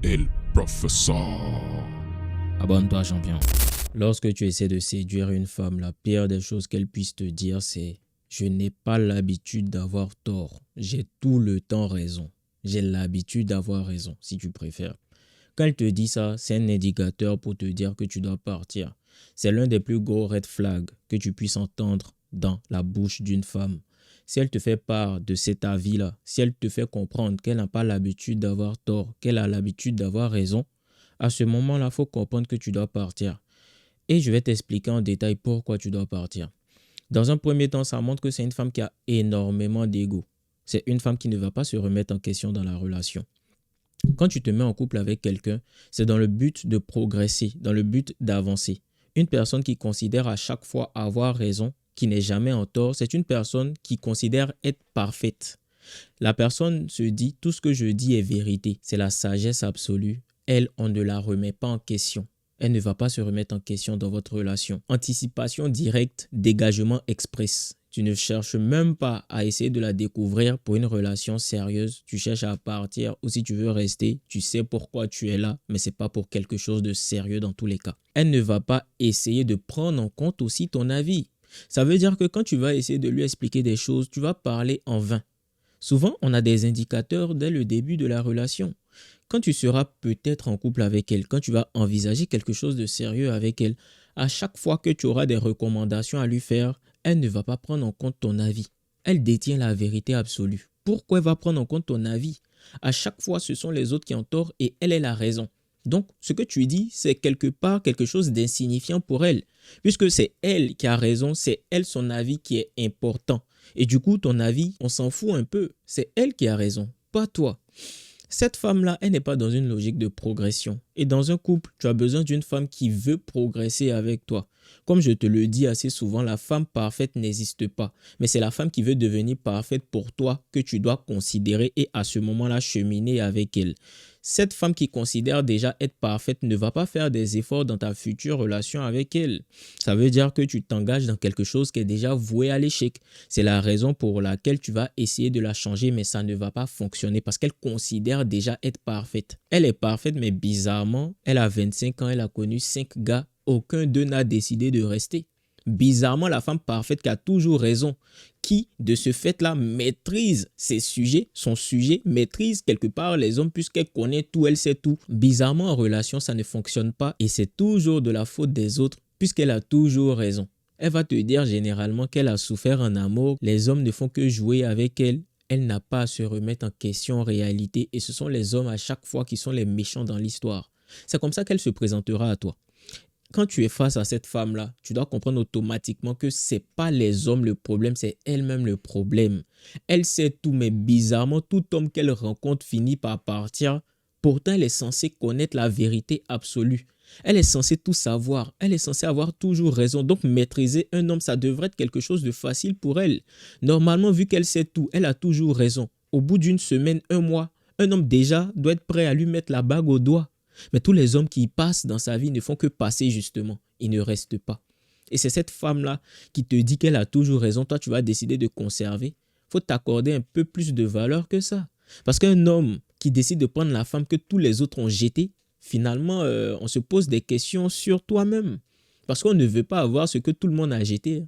El Professeur. Abonne-toi, champion. Lorsque tu essaies de séduire une femme, la pire des choses qu'elle puisse te dire, c'est « Je n'ai pas l'habitude d'avoir tort. J'ai tout le temps raison. J'ai l'habitude d'avoir raison, si tu préfères. » Quand elle te dit ça, c'est un indicateur pour te dire que tu dois partir. C'est l'un des plus gros red flags que tu puisses entendre dans la bouche d'une femme. Si elle te fait part de cet avis-là, si elle te fait comprendre qu'elle n'a pas l'habitude d'avoir tort, qu'elle a l'habitude d'avoir raison, à ce moment-là, il faut comprendre que tu dois partir. Et je vais t'expliquer en détail pourquoi tu dois partir. Dans un premier temps, ça montre que c'est une femme qui a énormément d'ego. C'est une femme qui ne va pas se remettre en question dans la relation. Quand tu te mets en couple avec quelqu'un, c'est dans le but de progresser, dans le but d'avancer. Une personne qui considère à chaque fois avoir raison, qui n'est jamais en tort, c'est une personne qui considère être parfaite. La personne se dit « tout ce que je dis est vérité ». C'est la sagesse absolue. Elle, on ne la remet pas en question. Elle ne va pas se remettre en question dans votre relation. Anticipation directe, dégagement express. Tu ne cherches même pas à essayer de la découvrir pour une relation sérieuse. Tu cherches à partir ou si tu veux rester, tu sais pourquoi tu es là, mais ce n'est pas pour quelque chose de sérieux dans tous les cas. Elle ne va pas essayer de prendre en compte aussi ton avis. Ça veut dire que quand tu vas essayer de lui expliquer des choses, tu vas parler en vain. Souvent, on a des indicateurs dès le début de la relation. Quand tu seras peut-être en couple avec elle, quand tu vas envisager quelque chose de sérieux avec elle, à chaque fois que tu auras des recommandations à lui faire, elle ne va pas prendre en compte ton avis. Elle détient la vérité absolue. Pourquoi elle va prendre en compte ton avis? À chaque fois, ce sont les autres qui ont tort et elle est la raison. Donc, ce que tu dis, c'est quelque part quelque chose d'insignifiant pour elle. Puisque c'est elle qui a raison, c'est elle son avis qui est important. Et du coup, ton avis, on s'en fout un peu. C'est elle qui a raison, pas toi. Cette femme-là, elle n'est pas dans une logique de progression. Et dans un couple, tu as besoin d'une femme qui veut progresser avec toi. Comme je te le dis assez souvent, la femme parfaite n'existe pas. Mais c'est la femme qui veut devenir parfaite pour toi que tu dois considérer et à ce moment-là cheminer avec elle. Cette femme qui considère déjà être parfaite ne va pas faire des efforts dans ta future relation avec elle. Ça veut dire que tu t'engages dans quelque chose qui est déjà voué à l'échec. C'est la raison pour laquelle tu vas essayer de la changer, mais ça ne va pas fonctionner parce qu'elle considère déjà être parfaite. Elle est parfaite, mais bizarrement, elle a 25 ans, elle a connu 5 gars. Aucun d'eux n'a décidé de rester. Bizarrement, la femme parfaite qui a toujours raison, qui de ce fait-là maîtrise ses sujets, son sujet, maîtrise quelque part les hommes puisqu'elle connaît tout, elle sait tout. Bizarrement, en relation, ça ne fonctionne pas et c'est toujours de la faute des autres puisqu'elle a toujours raison. Elle va te dire généralement qu'elle a souffert en amour, les hommes ne font que jouer avec elle. Elle n'a pas à se remettre en question en réalité et ce sont les hommes à chaque fois qui sont les méchants dans l'histoire. C'est comme ça qu'elle se présentera à toi. Quand tu es face à cette femme-là, tu dois comprendre automatiquement que ce n'est pas les hommes le problème, c'est elle-même le problème. Elle sait tout, mais bizarrement, tout homme qu'elle rencontre finit par partir. Pourtant, elle est censée connaître la vérité absolue. Elle est censée tout savoir. Elle est censée avoir toujours raison. Donc, maîtriser un homme, ça devrait être quelque chose de facile pour elle. Normalement, vu qu'elle sait tout, elle a toujours raison. Au bout d'une semaine, un mois, un homme déjà doit être prêt à lui mettre la bague au doigt. Mais tous les hommes qui passent dans sa vie ne font que passer justement. Ils ne restent pas. Et c'est cette femme-là qui te dit qu'elle a toujours raison. Toi, tu vas décider de conserver. Il faut t'accorder un peu plus de valeur que ça. Parce qu'un homme qui décide de prendre la femme que tous les autres ont jetée, finalement, on se pose des questions sur toi-même. Parce qu'on ne veut pas avoir ce que tout le monde a jeté.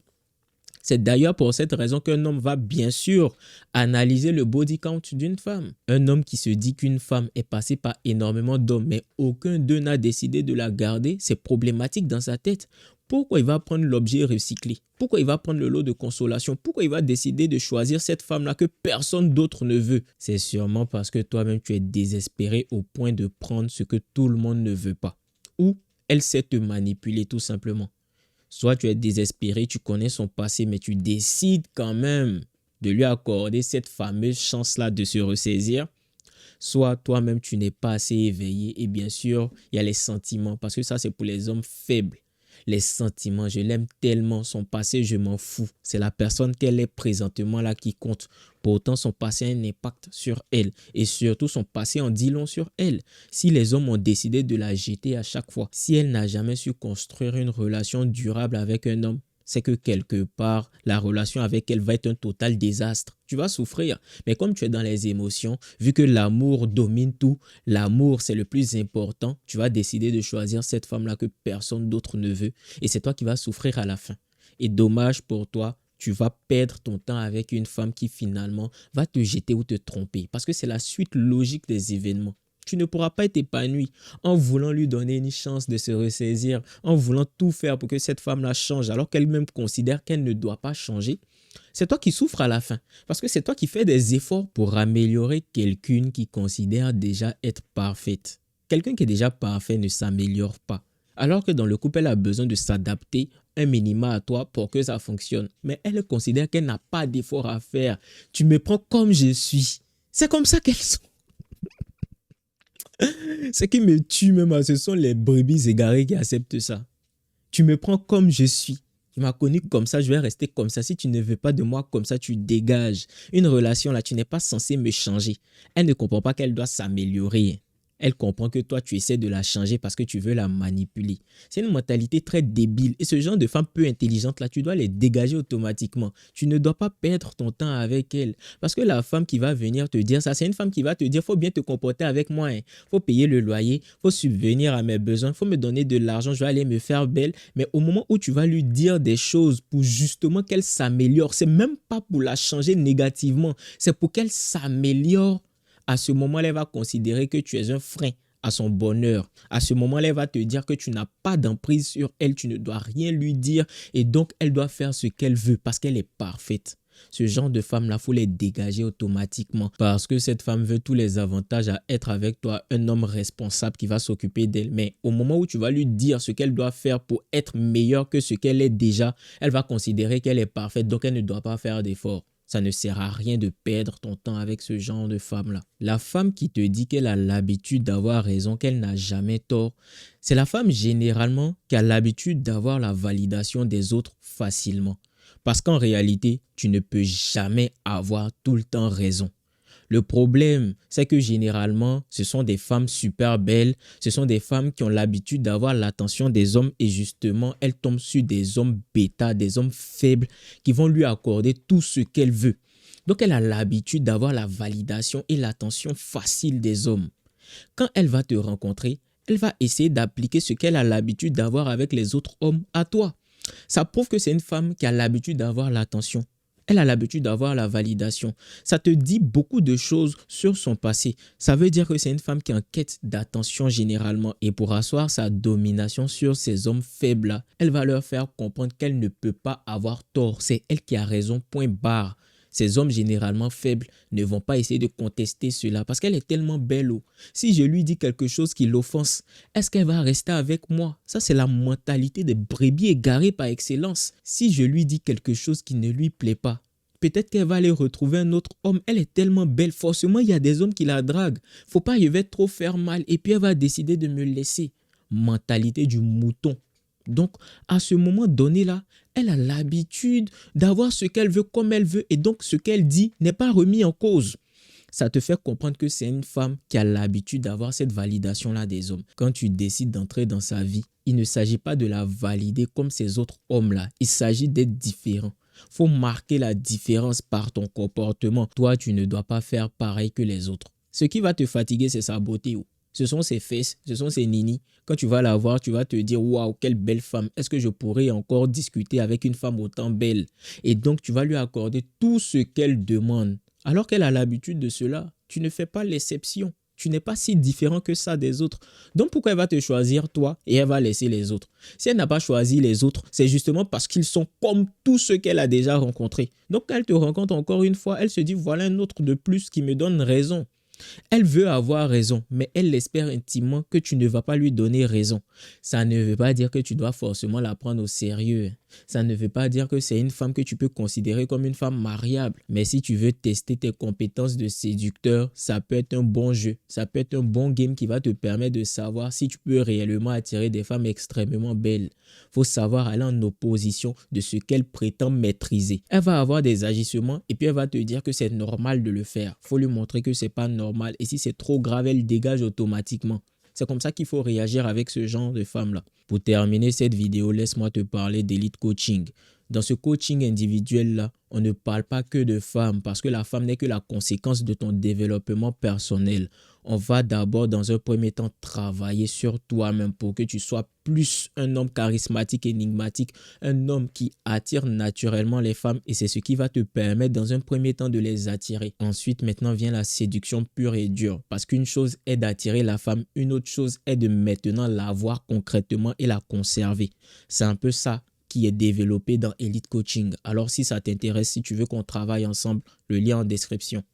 C'est d'ailleurs pour cette raison qu'un homme va bien sûr analyser le body count d'une femme. Un homme qui se dit qu'une femme est passée par énormément d'hommes, mais aucun d'eux n'a décidé de la garder, c'est problématique dans sa tête. Pourquoi il va prendre l'objet recyclé? Pourquoi il va prendre le lot de consolation? Pourquoi il va décider de choisir cette femme-là que personne d'autre ne veut? C'est sûrement parce que toi-même tu es désespéré au point de prendre ce que tout le monde ne veut pas. Ou elle sait te manipuler tout simplement. Soit tu es désespéré, tu connais son passé, mais tu décides quand même de lui accorder cette fameuse chance-là de se ressaisir. Soit toi-même, tu n'es pas assez éveillé. Et bien sûr, il y a les sentiments, parce que ça, c'est pour les hommes faibles. Les sentiments, je l'aime tellement, son passé, je m'en fous. C'est la personne qu'elle est présentement là qui compte. Pourtant, son passé a un impact sur elle. Et surtout, son passé en dit long sur elle. Si les hommes ont décidé de la jeter à chaque fois, si elle n'a jamais su construire une relation durable avec un homme, c'est que quelque part, la relation avec elle va être un total désastre. Tu vas souffrir. Mais comme tu es dans les émotions, vu que l'amour domine tout, l'amour c'est le plus important, tu vas décider de choisir cette femme-là que personne d'autre ne veut. Et c'est toi qui vas souffrir à la fin. Et dommage pour toi, tu vas perdre ton temps avec une femme qui finalement va te jeter ou te tromper. Parce que c'est la suite logique des événements. Tu ne pourras pas être épanoui en voulant lui donner une chance de se ressaisir, en voulant tout faire pour que cette femme-là change, alors qu'elle-même considère qu'elle ne doit pas changer. C'est toi qui souffres à la fin, parce que c'est toi qui fais des efforts pour améliorer quelqu'une qui considère déjà être parfaite. Quelqu'un qui est déjà parfait ne s'améliore pas, alors que dans le couple, elle a besoin de s'adapter un minimum à toi pour que ça fonctionne. Mais elle considère qu'elle n'a pas d'effort à faire. Tu me prends comme je suis. C'est comme ça qu'elles sont. Ce qui me tue même, ce sont les brebis égarées qui acceptent ça. Tu me prends comme je suis. Tu m'as connu comme ça, je vais rester comme ça. Si tu ne veux pas de moi comme ça, tu dégages. Une relation là, tu n'es pas censé me changer. Elle ne comprend pas qu'elle doit s'améliorer. Elle comprend que toi, tu essaies de la changer parce que tu veux la manipuler. C'est une mentalité très débile. Et ce genre de femme peu intelligente là, tu dois les dégager automatiquement. Tu ne dois pas perdre ton temps avec elle. Parce que la femme qui va venir te dire ça, c'est une femme qui va te dire, faut bien te comporter avec moi. Faut payer le loyer, faut subvenir à mes besoins, faut me donner de l'argent, je vais aller me faire belle. Mais au moment où tu vas lui dire des choses pour justement qu'elle s'améliore, c'est même pas pour la changer négativement, c'est pour qu'elle s'améliore. À ce moment-là, elle va considérer que tu es un frein à son bonheur. À ce moment-là, elle va te dire que tu n'as pas d'emprise sur elle, tu ne dois rien lui dire et donc elle doit faire ce qu'elle veut parce qu'elle est parfaite. Ce genre de femme-là, il faut les dégager automatiquement parce que cette femme veut tous les avantages à être avec toi, un homme responsable qui va s'occuper d'elle. Mais au moment où tu vas lui dire ce qu'elle doit faire pour être meilleure que ce qu'elle est déjà, elle va considérer qu'elle est parfaite, donc elle ne doit pas faire d'efforts. Ça ne sert à rien de perdre ton temps avec ce genre de femme-là. La femme qui te dit qu'elle a l'habitude d'avoir raison, qu'elle n'a jamais tort, c'est la femme généralement qui a l'habitude d'avoir la validation des autres facilement. Parce qu'en réalité, tu ne peux jamais avoir tout le temps raison. Le problème, c'est que généralement, ce sont des femmes super belles, ce sont des femmes qui ont l'habitude d'avoir l'attention des hommes et justement, elles tombent sur des hommes bêta, des hommes faibles qui vont lui accorder tout ce qu'elle veut. Donc, elle a l'habitude d'avoir la validation et l'attention facile des hommes. Quand elle va te rencontrer, elle va essayer d'appliquer ce qu'elle a l'habitude d'avoir avec les autres hommes à toi. Ça prouve que c'est une femme qui a l'habitude d'avoir l'attention. Elle a l'habitude d'avoir la validation. Ça te dit beaucoup de choses sur son passé. Ça veut dire que c'est une femme qui est en quête d'attention généralement. Et pour asseoir sa domination sur ces hommes faibles-là, elle va leur faire comprendre qu'elle ne peut pas avoir tort. C'est elle qui a raison, point barre. Ces hommes généralement faibles ne vont pas essayer de contester cela parce qu'elle est tellement belle. Si je lui dis quelque chose qui l'offense, est-ce qu'elle va rester avec moi? Ça, c'est la mentalité des brebis égarées par excellence. Si je lui dis quelque chose qui ne lui plaît pas, peut-être qu'elle va aller retrouver un autre homme. Elle est tellement belle. Forcément, il y a des hommes qui la draguent. Faut pas, je vais trop faire mal. Et puis, elle va décider de me laisser. Mentalité du mouton. Donc, à ce moment donné-là, elle a l'habitude d'avoir ce qu'elle veut comme elle veut et donc ce qu'elle dit n'est pas remis en cause. Ça te fait comprendre que c'est une femme qui a l'habitude d'avoir cette validation-là des hommes. Quand tu décides d'entrer dans sa vie, il ne s'agit pas de la valider comme ces autres hommes-là. Il s'agit d'être différent. Il faut marquer la différence par ton comportement. Toi, tu ne dois pas faire pareil que les autres. Ce qui va te fatiguer, c'est sa beauté. Ce sont ses fesses, ce sont ses ninis. Quand tu vas la voir, tu vas te dire « Waouh, quelle belle femme! Est-ce que je pourrais encore discuter avec une femme autant belle ?» Et donc, tu vas lui accorder tout ce qu'elle demande. Alors qu'elle a l'habitude de cela, tu ne fais pas l'exception. Tu n'es pas si différent que ça des autres. Donc, pourquoi elle va te choisir toi et elle va laisser les autres? Si elle n'a pas choisi les autres, c'est justement parce qu'ils sont comme tous ceux qu'elle a déjà rencontrés. Donc, quand elle te rencontre encore une fois, elle se dit « Voilà un autre de plus qui me donne raison. » Elle veut avoir raison, mais elle espère intimement que tu ne vas pas lui donner raison. Ça ne veut pas dire que tu dois forcément la prendre au sérieux. Ça ne veut pas dire que c'est une femme que tu peux considérer comme une femme mariable. Mais si tu veux tester tes compétences de séducteur, ça peut être un bon jeu. Ça peut être un bon game qui va te permettre de savoir si tu peux réellement attirer des femmes extrêmement belles. Faut savoir aller en opposition de ce qu'elle prétend maîtriser. Elle va avoir des agissements et puis elle va te dire que c'est normal de le faire. Faut lui montrer que c'est pas normal et si c'est trop grave, elle dégage automatiquement. C'est comme ça qu'il faut réagir avec ce genre de femmes-là. Pour terminer cette vidéo, laisse-moi te parler d'Elite Coaching. Dans ce coaching individuel-là, on ne parle pas que de femmes parce que la femme n'est que la conséquence de ton développement personnel. On va d'abord, dans un premier temps, travailler sur toi-même pour que tu sois plus un homme charismatique, énigmatique, un homme qui attire naturellement les femmes et c'est ce qui va te permettre dans un premier temps de les attirer. Ensuite, maintenant vient la séduction pure et dure parce qu'une chose est d'attirer la femme, une autre chose est de maintenant la voir concrètement et la conserver. C'est un peu ça qui est développé dans Elite Coaching. Alors si ça t'intéresse, si tu veux qu'on travaille ensemble, le lien en description.